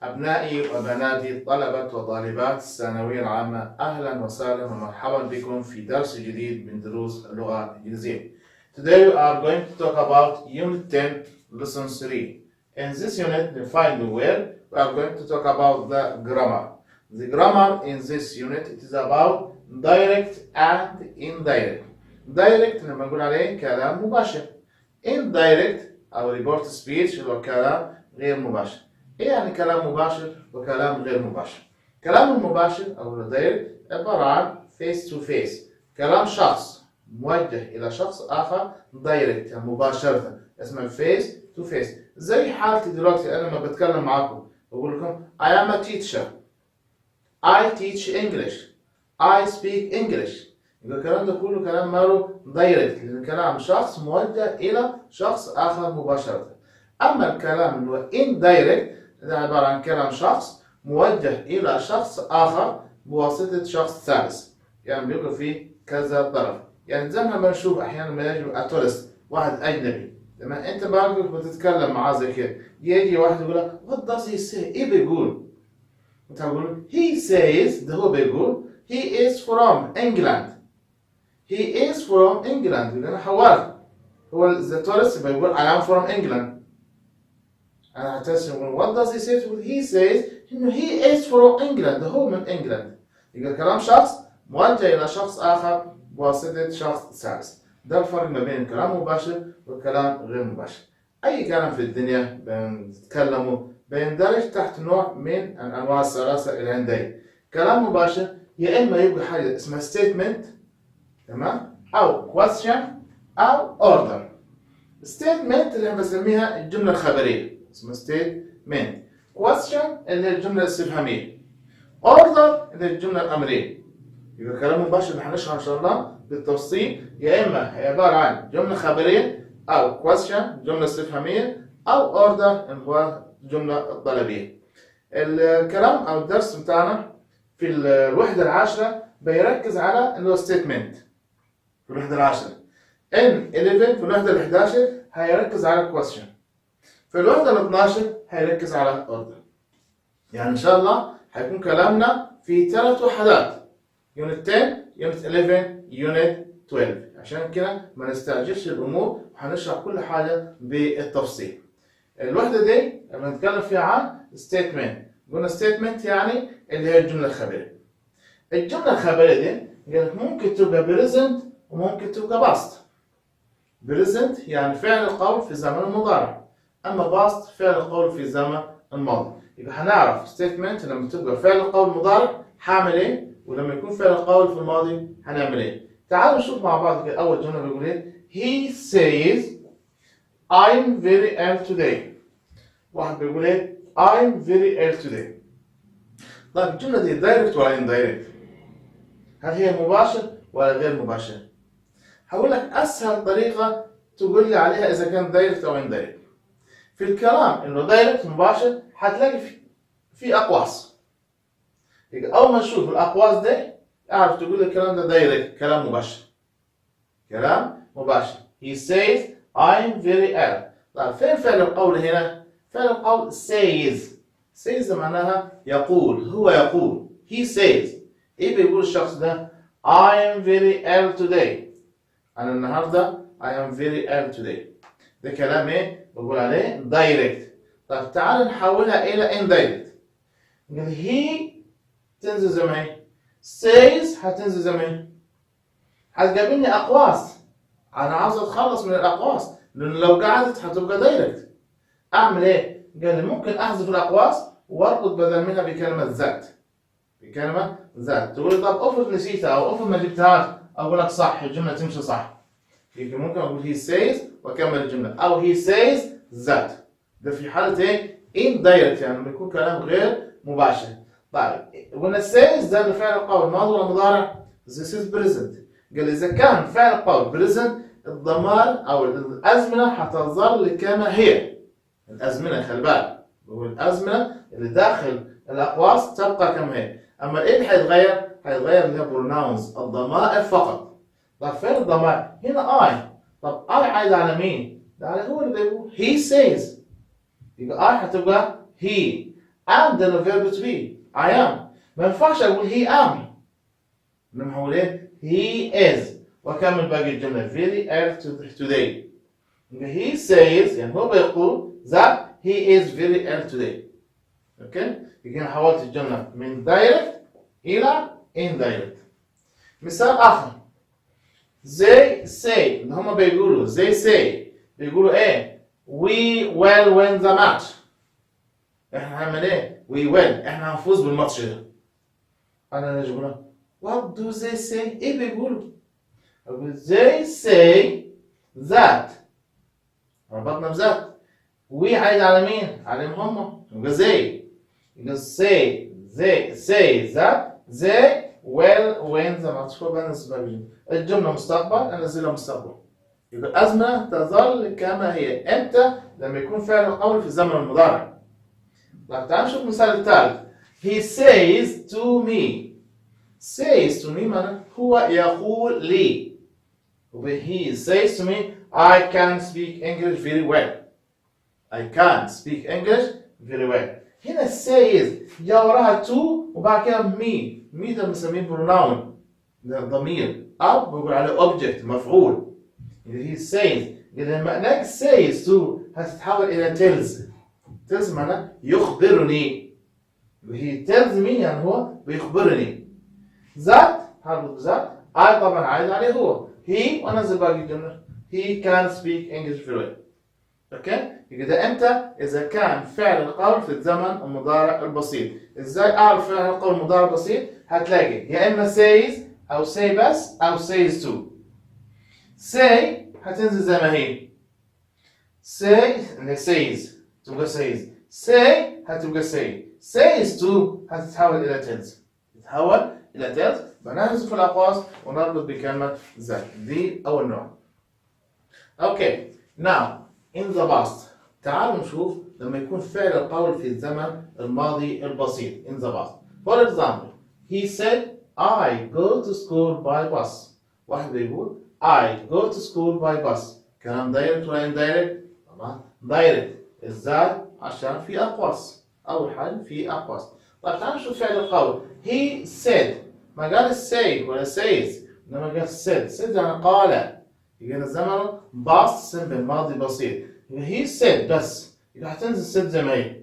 أبنائي وبناتي طلبة وطالبات الثانوية العامة، أهلا وسهلا ومرحبا بكم في درس جديد من دروس اللغة الإنجليزية. Today we are going to talk about Unit 10, Lesson 3. In this unit, define well, we are going to talk about the grammar. The grammar in this unit, it is about direct and indirect. Direct لما نقول عليه كلام مباشر. Indirect أو report speech اللي هو كلام غير مباشر. إيه يعني كلام مباشر وكلام غير مباشر؟ كلام المباشر أو الدايركت عبارة عن face to face، كلام شخص موجه إلى شخص آخر دايركت يعني مباشرة، اسمه face to face. زي حالتي دلوقتي أنا لما بتكلم معاكم بقول لكم I am a teacher، I teach English، I speak English. يبقى الكلام ده كله كلام ماله دايركت، لأن كلام شخص موجه إلى شخص آخر مباشرة. أما الكلام اللي هو indirect ده عبارة عن كلام شخص موجه إلى شخص آخر بواسطة شخص ثالث، يعني بيبقى فيه كذا طرف. يعني زي ما بنشوف أحيانا لما يجي أتورست واحد أجنبي، لما أنت برضه بتتكلم معاه زي كده يجي واحد يقول لك what does he say؟ إيه بيقول؟ أنت بتقول he says، ده هو بيقول he is from England. he is from England، لأن حوار هو the tourist بيقول I am from England. أنا هتسأل what does he say؟ he says إنه he is from England، ده هو من إنجلند. يبقى كلام شخص موجه إلى شخص آخر بواسطة شخص ثالث. ده الفرق ما بين الكلام مباشر والكلام غير مباشر. أي كلام في الدنيا بنتكلمه بيندرج تحت نوع من أنواع الثلاثة الهندية. كلام مباشر يا إما يبقى حاجة اسمها statement، تمام، أو question أو order. statement اللي بسميها الجملة الخبرية اسمها statement. question اللي هي الجملة الاستفهامية. order اللي هي الجملة الأمرية. يبقى كلام مباشر اللي هنشرحه إن شاء الله بالتفصيل يا إما هي عبارة عن جملة خبرية أو question جملة استفهامية أو order اللي هو الجملة الطلبية. الكلام أو الدرس بتاعنا في الوحدة العاشرة بيركز على اللي هو statement في الوحدة العاشرة. in 11 في الوحدة ال 11 هيركز على question. في الوحدة ال 12 هيركز على order. يعني إن شاء الله هيكون كلامنا في 3 وحدات، Unit 10 Unit 11 Unit 12. عشان كده ما نستعجلش الأمور وهنشرح كل حاجة بالتفصيل. الوحدة دي لما نتكلم فيها عن statement، قلنا statement يعني اللي هي الجملة الخبرية. الجملة الخبرية دي قالت ممكن تبقى present وممكن تبقى past. present يعني فعل القول في الزمن المضارع، أما past فعل القول في الزمن الماضي. يبقى هنعرف statement لما تبقى فعل القول مضارع هعمل إيه، ولما يكون فعل القول في الماضي هنعمل إيه. تعالوا نشوف مع بعض كده. أول جملة بيقول إيه؟ He says I'm very ill today. واحد بيقول إيه؟ I'm very ill today. طيب الجملة دي direct ولا indirect؟ هل هي مباشر ولا غير مباشر؟ هقول لك أسهل طريقة تقول لي عليها إذا كان direct أو indirect. في الكلام إنه direct مباشر هتلاقي في أقواس. أول ما تشوف الأقواس دي أعرف تقول الكلام ده direct، كلام مباشر. كلام مباشر. He says I'm very ill. طيب فين فعل القول هنا؟ فعل القول says. says معناها يقول، هو يقول. He says. إيه بيقول الشخص ده؟ I am very ill today. أنا النهاردة I am very ill today. ده كلام إيه؟ بقول عليه direct. طيب تعال نحولها إلى indirect. نقول he تنزل زي ما هي، says هتنزل زي ما هي. هتقابلني أقواس، أنا عاوز أتخلص من الأقواس، لأن لو قعدت هتبقى دايركت. أعمل إيه؟ قال لي ممكن أحذف الأقواس وأربط بدل منها بكلمة ذات. بكلمة ذات. تقول لي طب افرض نسيتها أو افرض ما جبتهاش، أقول لك صح، الجملة تمشي صح. يمكن ممكن أقول he says وأكمل الجملة، أو he says that. ده في حالة إيه؟ indirect يعني لما يكون كلام غير مباشر. طيب قلنا says ده فعل القول ماضي ولا مضارع؟ This is present. قال إذا كان فعل القول present الضمائر أو الأزمنة هتظل كما هي. الأزمنة خلي بالك، الأزمنة اللي داخل الأقواس تبقى كما هي. أما إيه اللي هيتغير؟ هيتغير اللي هي pronouns الضمائر فقط. طب فين الضمائر؟ هنا I. طب I عايد على مين؟ ده على هو اللي بيقول he says. يبقى I هتبقى he. am ده الفيرب to be I am. ما ينفعش اقول he am، انما هقول ايه؟ he is. واكمل باقي الجمله very early today. he says يعني هو بيقول that he is very early today. اوكي؟ يبقى انا حولت الجمله من direct الى indirect. مثال اخر they say ان هم بيقولوا they say بيقولوا ايه؟ we will win the match. احنا هنعمل ايه؟ we will احنا هنفوز بالماتش ده. انا نجي اقول what do they say؟ ايه بيقولوا؟ they say that ربطنا بذات we عايد على مين؟ عليهم هم. يبقى يبقى say that they will win the match. هو بالنسبة الجملة مستقبل انزلها مستقبل. يبقى الأزمنة تظل كما هي. امتى؟ لما يكون فعل القول في الزمن المضارع. طيب تعال نشوف المثال الثالث. he says to me. says to me معناه هو يقول لي. he says to me I can speak English very well. I can speak English very well. هنا says جاء وراها to وبعد كده me ده بنسميه pronoun ده ضمير أو بنقول عليه object مفعول. he says لما هناك says to هتتحول إلى tells معناه يخبرني. he tells me يعني هو بيخبرني. that هربط بذات I طبعا عايد عليه هو. he وأنزل باقي الجملة he can speak English very well. اوكي؟ يبقى ده امتى؟ إذا كان فعل القول في الزمن المضارع البسيط. ازاي أعرف فعل القول المضارع البسيط؟ هتلاقي يا إما says أو say بس أو says to. say هتنزل زي ما هي. say اللي says تبقى says. say هتبقى say. says to هتتحول إلى tells. تتحول إلى tells. بنحذف الأقواس ونربط بكلمة that. دي أول نوع. اوكي. now in the past تعالوا نشوف لما يكون فعل القول في الزمن الماضي البسيط in the past. for example he said I go to school by bus. واحد بيقول I go to school by bus. كلام direct ولا indirect؟ طبعا direct. ازاي؟ عشان في أقواس. أول حاجة في أقواس. طيب تعالوا نشوف فعل القول. he said ما قال say ولا says إنما قال said يعني قال. يبقى الزمن past simple ماضي بسيط. يبقى he said بس يبقى هتنزل said زي ما هي.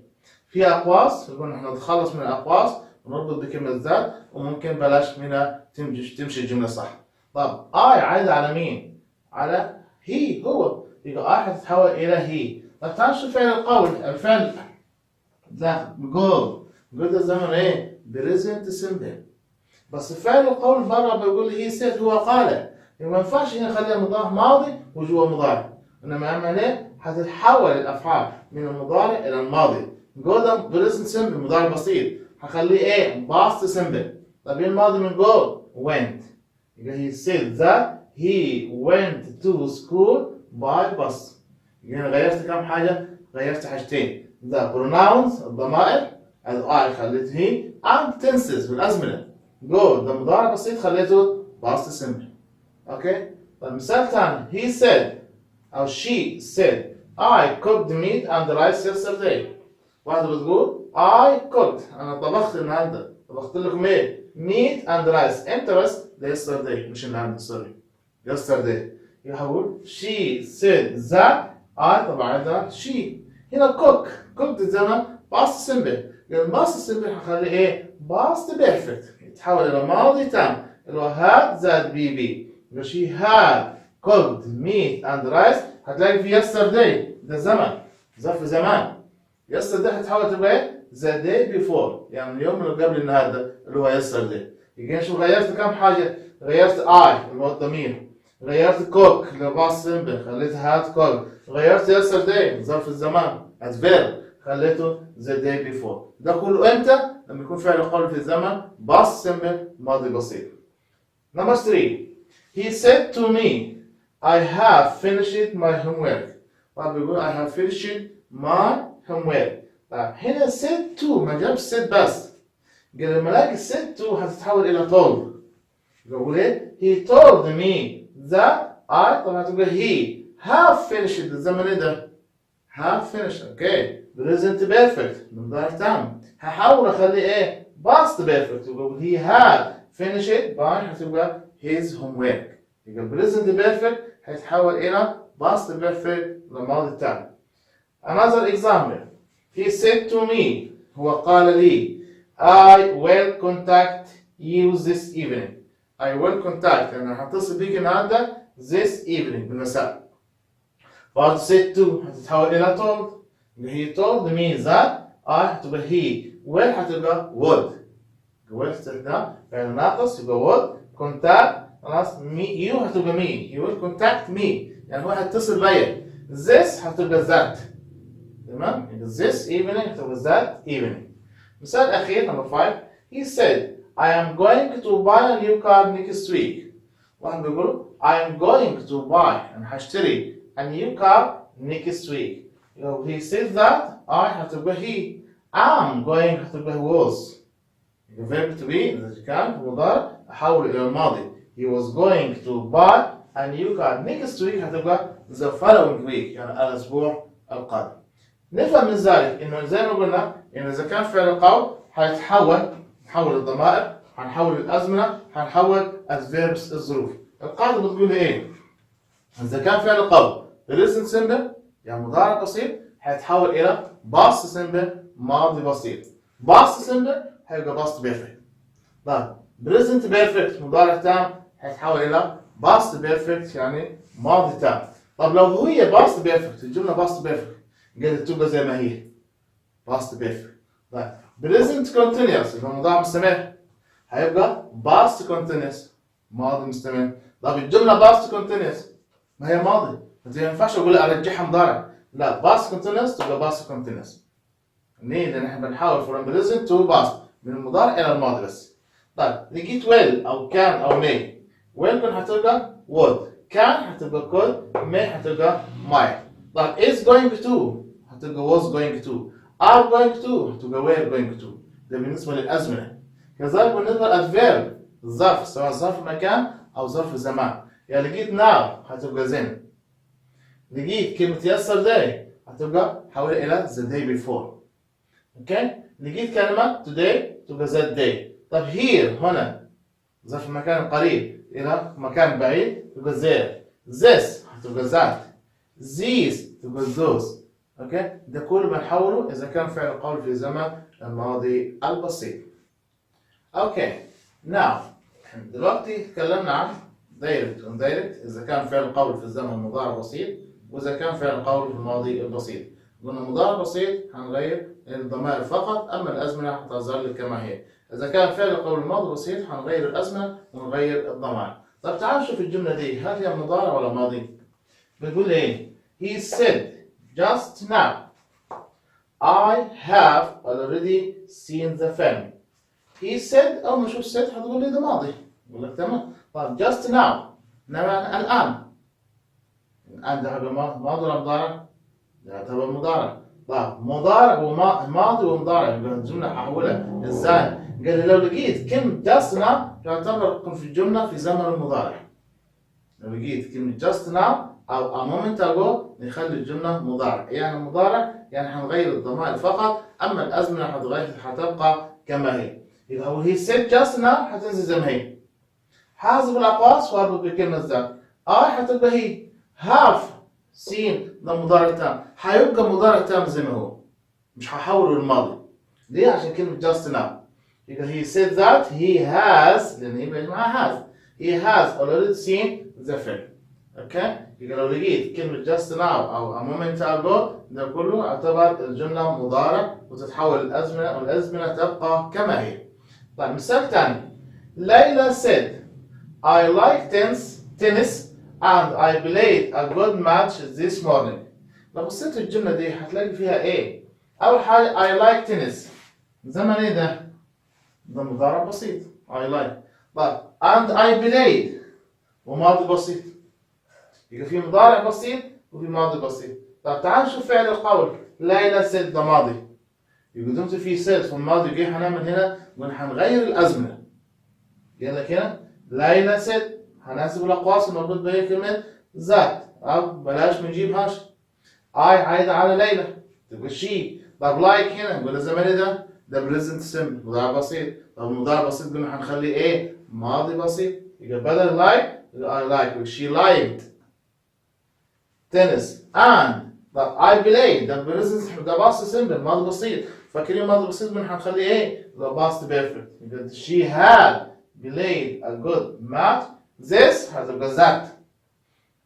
في أقواس يقول احنا نتخلص من الأقواس ونربط بكلمة ذات وممكن بلاش منها تمشي الجملة صح. طب I عايد على مين؟ على he هو. يبقى I هتتحول إلى he. طب تعال نشوف فعل القول. الفعل ده go ده الزمن إيه؟ present simple. بس فعل القول برا بيقول he said هو قال. ما ينفعش هنا نخليها مضارع ماضي وجوا مضارع. انما اعمل ايه؟ هتتحول الافعال من المضارع الى الماضي. جو ده بريزنت سمبل مضارع بسيط. هخليه ايه؟ باست سمبل. طب ايه الماضي من جو؟ went. يبقى he said that he went to school by bus. يبقى انا غيرت كم حاجه؟ غيرت حاجتين. the pronouns الضمائر as I خليت he and tenses بالازمنه. جو ده مضارع بسيط خليته باست سمبل. اوكي؟ طيب مثال ثاني he said أو she said I cooked meat and rice yesterday. واحدة بتقول I cooked أنا طبخت النهاردة. طبخت لكم إيه؟ meat and rice. إمتى بس؟ ده yesterday مش النهاردة سوري. yesterday. يقول she said that I طبعا عندنا she. هنا cooked زمان past simple. past simple هخليه إيه؟ past perfect. يتحول إلى ماضي تام اللي هو had that baby. يبقى she had cooked meat and rice. هتلاقي في yesterday ده زمن ظرف زمان. yesterday هتحاول تبقى ايه؟ the day before يعني اليوم اللي قبل النهارده اللي هو yesterday. يبقى شو غيرت كم حاجة؟ غيرت I اللي هو الضمير. غيرت cook اللي هو past simple خليتها had cooked. غيرت yesterday ظرف الزمان as verb خليته the day before. ده كله امتى؟ لما يكون فعل القول في الزمن past simple ماضي بسيط. Number 3 he said to me I have finished my homework. طب بيقول I have finished my homework. طيب هنا said to ما جابش said بس. قال لما الاقي said to هتتحول إلى told. بيقول إيه؟ he told me that I طبعا هتقول he have finished الزمن إيه ده؟ have finished. أوكي. present perfect مضارع تام. هحاول اخليه ايه past perfect وأقول he had finished by هتبقى his homework. يبقى present perfect هيتحول الى past perfect للماضي التام. Another example. He said to me هو قال لي I will contact you this evening. I will contact أنا هتصل بيك النهارده this evening بالمساء. بعد said to هتتحول إلى told. He told me that I هتبقى he will هتبقى would. will استثناء فعل ناقص يبقى would contact خلاص me you هتبقى me. He will contact me يعني هو هيتصل بيا. This هتبقى that. تمام؟ this evening هتبقى that evening. مثال أخير number 5. He said I am going to buy a new car next week. واحد بيقول I am going to buy أنا هشتري a new car next week. He said that I هتبقى he. I'm going هتبقى was. The verb to be إذا كان في المضارع أحول إلى الماضي. He was going to buy a new car next week هتبقى the following week يعني الأسبوع القادم. نفهم من ذلك إنه زي ما قلنا إنه إذا كان فعل القول هنحول الضمائر، هنحول الأزمنة، هنحول الverbs الظروف. القاعدة بتقول إيه؟ إذا كان فعل القول present simple يعني مضارع بسيط هيتحول إلى past simple ماضي بسيط. past simple هيبقى past perfect. طيب present perfect مضارع تام هيتحول إلى past perfect يعني ماضي تام. طب لو هي past perfect الجملة past perfect قاعدة تبقى زي ما هي past perfect. طيب present continuous اللي هو مضارع مستمر هيبقى past continuous ماضي مستمر. طب الجملة past continuous ما هي ماضي ما ينفعش اقول ارجعها مضارع لا past continuous تبقى past continuous. ليه؟ لان احنا بنحاول from present to past من المضارع الى الماضي بس. طيب لقيت will او can او may. will كن هتبقى would can هتبقى could may هتبقى might. طيب is going to هتبقى was going to are going to هتبقى were going to. ده بالنسبة للأزمنة. كذلك بالنسبة للverb الظرف سواء ظرف مكان أو ظرف زمان. يعني لقيت now هتبقى then. لقيت كلمة yesterday هتبقى حولها إلى the day before. أوكي؟ لقيت كلمة today تبقى that day. طيب here هنا ظرف مكان قريب إلى مكان بعيد تبقى there. This هتبقى that. These تبقى those. اوكي ده كله بنحوله اذا كان فعل القول في زمن الماضي البسيط. اوكي now دلوقتي تكلمنا عن direct و indirect اذا كان فعل القول في الزمن المضارع بسيط واذا كان فعل القول في الماضي البسيط. قلنا المضارع البسيط هنغير الضمائر فقط اما الازمنه هتظل كما هي. اذا كان فعل القول الماضي بسيط هنغير الازمنه ونغير الضمائر. طب تعالوا نشوف الجمله دي هل هي مضارع ولا ماضي؟ بتقول ايه؟ he said just now I have already seen the film. He said أول ما أشوف said هتقول لي ده ماضي. أقول لك تمام. طيب just now إنما الآن. الآن ده هيبقى ماضي ولا مضارع؟ ده يعتبر مضارع. طيب مضارع وماضي ومضارع يبقى الجملة أحولها إزاي؟ قال لي لو لقيت كلمة just now تعتبر في الجملة في زمن المضارع. لو لقيت كلمة just now أو a moment ago نخلي الجملة مضارع. يعني مضارع يعني هنغير الضمائر فقط أما الأزمنة هتبقى كما هي. يبقى هو he said just now هتنزل زي ما هي. حاسب الأقواس واربط بكلمة ذات. هتبقى هي. have seen ده مضارع تام. هيبقى مضارع تام زي ما هو. مش هحوله للماضي. ليه؟ عشان كلمة just now. يبقى he said that he has لأن هي بيجمعها has. He has already seen the film. اوكي؟ يبقى لو لقيت كلمة just now أو a moment ago ده كله اعتبر الجملة مضارع وتتحول الأزمنة والأزمنة تبقى كما هي. طيب مثال ثاني. ليلى said I like tennis and I played a good match this morning. لو بصيت الجملة دي هتلاقي فيها ايه؟ أول حاجة I like tennis. زمن ايه ده؟ ده مضارع بسيط I like. طيب and I played وماضي بسيط. يبقى في مضارع بسيط وفي ماضي بسيط. طب تعال نشوف فعل القول. ليلى said ده ماضي. يبقى دمت في said في الماضي جه هنعمل هنا وهنغير الأزمنة. قال لك هنا ليلى said هنحسب الأقواس المربوط بها كلمة ذات أو بلاش بنجيب هاش. عايدة على ليلى تبقى she. طب like هنا نقول الزمن ده present simple مضارع بسيط. طب المضارع البسيط قلنا هنخليه ايه؟ ماضي بسيط. يبقى بدل like I like she liked tennis and طب I played ده present ده past simple ماضي بسيط. فاكرين ماضي بسيط قلنا هنخليه ايه؟ the past perfect. يبقى she had played a good match this هتبقى that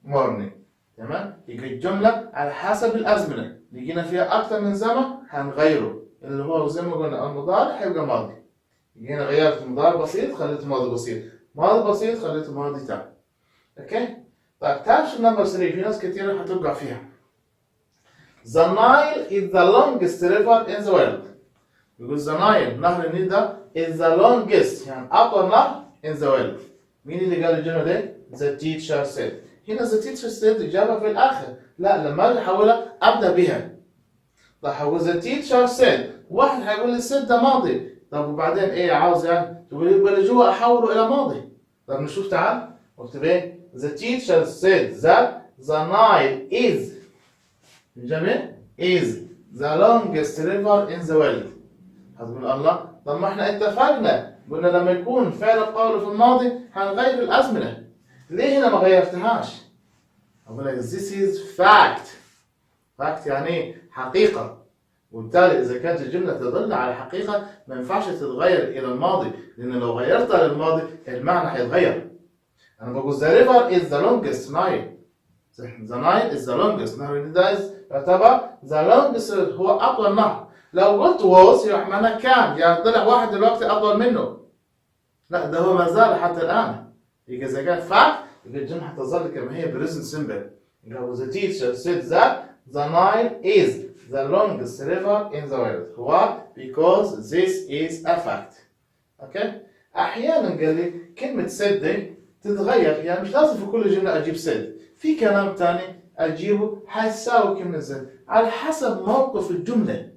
morning. تمام؟ يبقى الجملة على حسب الأزمنة. لقينا فيها أكثر من زمن هنغيره اللي هو زي ما قلنا المضارع هيبقى ماضي. هنا غيرت مضارع بسيط خليته ماضي بسيط، ماضي بسيط خليته ماضي تام. اوكي؟ طيب تعال شو نمبر 3 في ناس كثيرة هتوقع فيها. The Nile is the longest river in the world. يقول the Nile نهر النيل ده is the longest يعني أطول نهر in the world. مين اللي قال الجملة دي؟ The teacher said. هنا the teacher said إجابة في الآخر. لا لما أجي أحولها أبدأ بها. طيب هقول the teacher said. واحد هيقول لي said ده ماضي. طب وبعدين إيه عاوز يعني؟ تقول لي يبقى جوا أحوله إلى ماضي. طب نشوف تعال. واكتب إيه؟ The teacher said that the Nile is جميل is the longest river in the world. هتقول الله طب ما احنا اتفقنا قلنا لما يكون فعل القول في الماضي هنغير الأزمنة. ليه هنا ما غيرتهاش؟ أقول لك this is fact. fact يعني حقيقة. وبالتالي إذا كانت الجملة تدل على حقيقة ما ينفعش تتغير إلى الماضي لأن لو غيرتها للماضي المعنى هيتغير. أنا بقول the river is the longest Nile. The Nile is the longest. نهر النيل ده يعتبر the longest هو أطول نهر. لو قلت was يبقى معناه كان يعني طلع واحد دلوقتي أطول منه. لا ده هو ما زال حتى الآن. يبقى إذا كان fact يبقى الجملة هتظل كما هي present simple. يبقى the teacher said that the Nile is the longest river in the world. Why? Because this is a fact. Okay? أحيانا قال لي كلمة said دي تتغير يعني مش لازم في كل جملة أجيب said. في كلام تاني أجيبه حيساوي كلمة said على حسب موقف الجملة.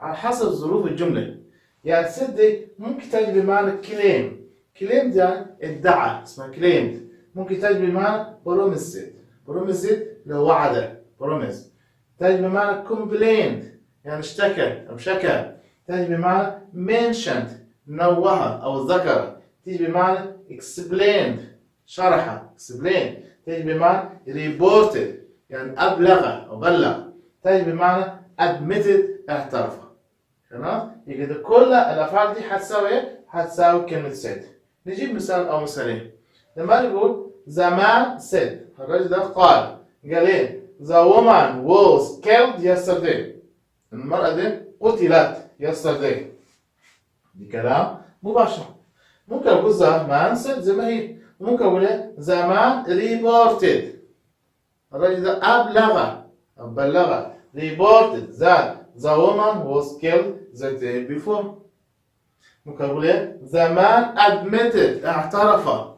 على حسب ظروف الجملة. يعني said دي ممكن تجي بمعنى claim. claim ده ادعى اسمها claimed. ممكن تجي بمعنى promised. promised لو وعد promise. تجي بمعنى complained يعني اشتكى أو شكى. تجي بمعنى mentioned نوه أو ذكر. تجي بمعنى explained شرح explain. تجي بمعنى reported يعني أبلغ أو بلغ. تجي بمعنى admitted اعترف. تمام؟ يبقى كل الأفعال دي هتساوي إيه؟ هتساوي كلمة said. نجيب مثال أو مثالين. لما نقول the man said الرجل ده قال إيه؟ the woman was killed yesterday. المرأة دي قتلت yesterday. دي كلام مباشر. ممكن أقول the man said زي ما هي. ممكن أقول the man reported الرجل ده أبلغ أو بلغ reported that the woman was killed the day before. ممكن أقول the man admitted اعترف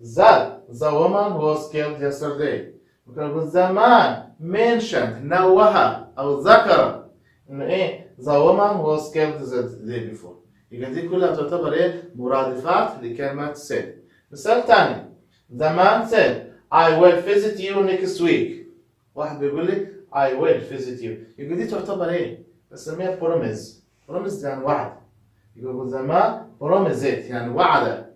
that the woman was killed yesterday. ممكن أقول the man mentioned نوه أو ذكر إنه إيه the woman was killed the day before. يبقى دي كلها تعتبر إيه مرادفات لكلمة said. مثال ثاني the man said I will visit you next week. واحد بيقول لي I will visit you. يبقى دي تعتبر إيه؟ بسميها promise. promise يعني وعد. يبقى the man promised يعني وعد.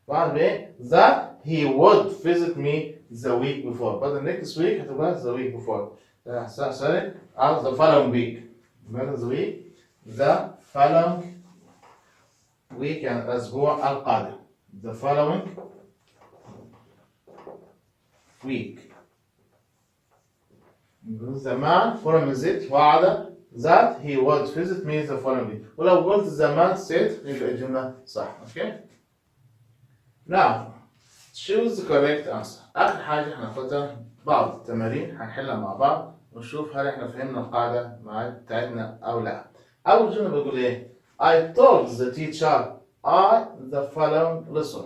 وعد بإيه؟ that he would visit me the week before. بدل next week هتبقى the week before. sorry the following week. the following week يعني الأسبوع القادم. the following week. the man promised وعد that he would visit me the following week. ولو قلت the man said يبقى الجملة صح. Okay? Now choose the correct answer. آخر حاجة هناخدها بعض التمارين هنحلها مع بعض ونشوف هل احنا فهمنا القاعدة بتاعتنا أو لا. أول جملة بقول إيه؟ I told the teacher the following lesson.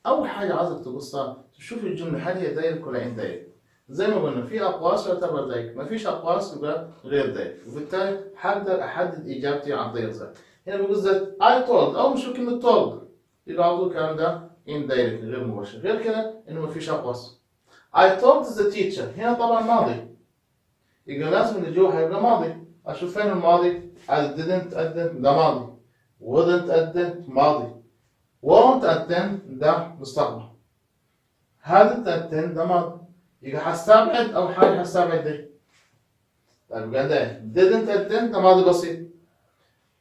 أول حاجة عايزك تبصها تشوف الجملة هل هي دايرك ولا إن دايرك. زي ما قلنا في أقواس يعتبر دايرك، ما فيش أقواس يبقى غير دايرك، وبالتالي هقدر أحدد إجابتي عن طريق ذلك. هنا بقول that I told أو مش كلمة told يبقى على طول الكلام ده indirect غير مباشر. غير كده إنه ما فيش أقواس. I told the teacher هنا طبعا ماضي. يبقى لازم اللي جوا هيبقى ماضي. اشوف فين الماضي. didn't attend ده ماضي، wouldn't attend ماضي، won't attend ده مستقبل، hadn't attend ده ماضي. يبقى هستبعد اول حاجه، هستبعد دي. طيب يبقى ده didn't attend ده ماضي بسيط،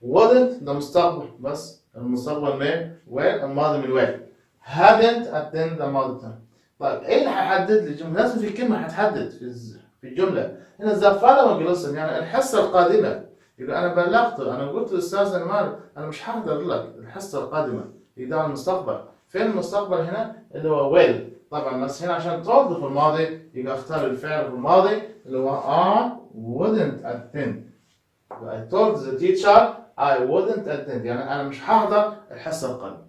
wouldn't ده مستقبل بس، المستقبل من والماضي من وين. hadn't attend ده ماضي تاني. طيب ايه اللي هيحدد لي الجمله؟ لازم في كلمه هتحدد في الجمله. هنا the following lesson يعني الحصه القادمه. يبقى انا بلغته، انا قلت للاستاذ انمار انا مش هحضر لك الحصه القادمه. يبقى المستقبل. فين المستقبل هنا؟ اللي هو will. طبعا بس هنا عشان توظف في الماضي يبقى اختار الفعل في الماضي اللي هو I wouldn't attend. I told the teacher I wouldn't attend يعني انا مش هحضر الحصه القادمه.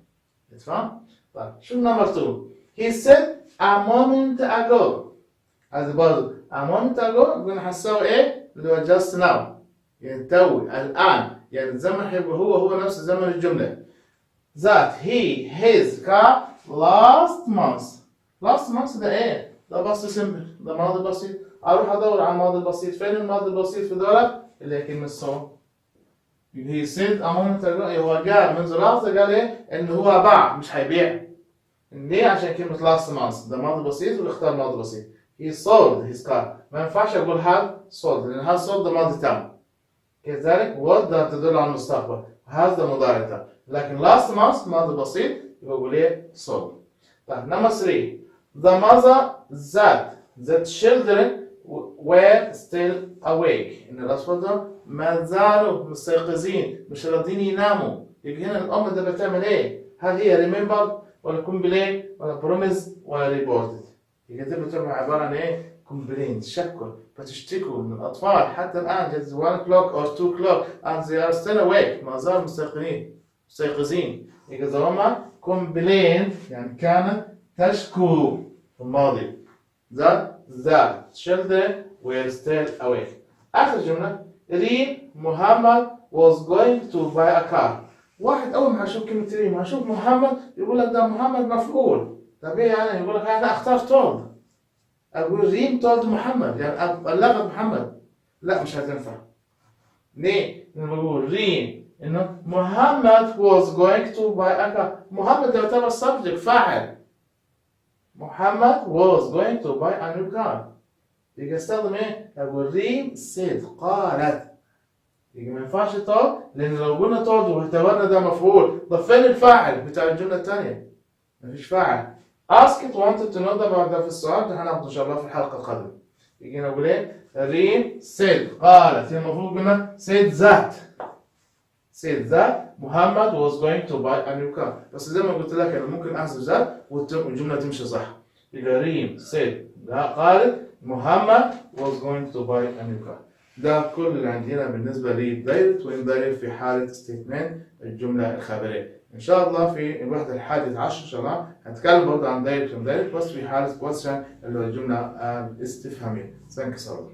اتفهم؟ طيب شو نمبر 2؟ He said a moment ago. هذا برضه a moment ago قلنا هنساوي ايه؟ اللي هو just now. يعني توي الآن، يعني الزمن هيبقى هو نفس زمن الجملة. That his car last month. last month ده ايه؟ ده بسيط سمبل، ده ماضي بسيط. أروح أدور على الماضي البسيط، فين الماضي البسيط في دولة؟ اللي هي كلمة saw. He said a moment ago هو قال منذ لحظة قال ايه؟ إن هو باع مش هيبيع. ليه؟ عشان كلمة last month ده ماضي بسيط واختار ماضي بسيط. He sold his car. ما ينفعش أقول had sold لأن had sold ده ماضي تام. كذلك would ده تدل على المستقبل، has ده مضارع تام. لكن last month ماضي بسيط يبقى أقول إيه؟ sold. طيب number 3. The mother that the children were still awake. إن الأطفال ده ما زالوا مستيقظين مش راضيين يناموا. يبقى هنا الأم ده بتعمل إيه؟ هل هي remembered ولا complain ولا promise ولا reported؟ يبقى ده بتبقى عبارة عن إيه؟ complain شكوا بتشتكوا من الأطفال حتى الآن just 1 o'clock or 2 o'clock and they are still awake ما زالوا مستيقظين. يبقى إذا هما complain يعني كانت تشكو في الماضي. The children were still awake. آخر جملة ريم محمد was going to buy a car. واحد أول ما هشوف كلمة ريم هشوف محمد يقول لك ده محمد مفعول. طب إيه يعني؟ يقول لك أنا أختار told. أقول ريم told محمد يعني بلغت محمد. لا مش هتنفع. ليه؟ لما بقول ريم إنه محمد was going to buy a car. محمد ده يعتبر subject فاعل. محمد was going to buy a new car. يبقى استخدم ايه؟ اقول ريم said قالت. يبقى ما ينفعش told لان لو قلنا told واعتبرنا ده مفعول، طب فين الفاعل بتاع الجمله الثانيه؟ مفيش فاعل. asked wanted to know ده بعد ده في السؤال ده هناخده ان شاء الله في الحلقه القادمه. يجي نقول ايه؟ ريم said قالت. يعني المفروض قلنا said that محمد was going to buy a new car. بس زي ما قلت لك انا ممكن احذف ذات والجمله تمشي صح. يبقى ريم said قالت محمد was going to buy a new car. ده كل اللي عندنا بالنسبه لدايركت واندايركت في حاله ستيتمنت الجمله الخبريه. ان شاء الله في الوحده 11 ان شاء الله هنتكلم برضه عن دايركت واندايركت بس في حاله كويستشن اللي هو الجمله الاستفهاميه. ثانك يو.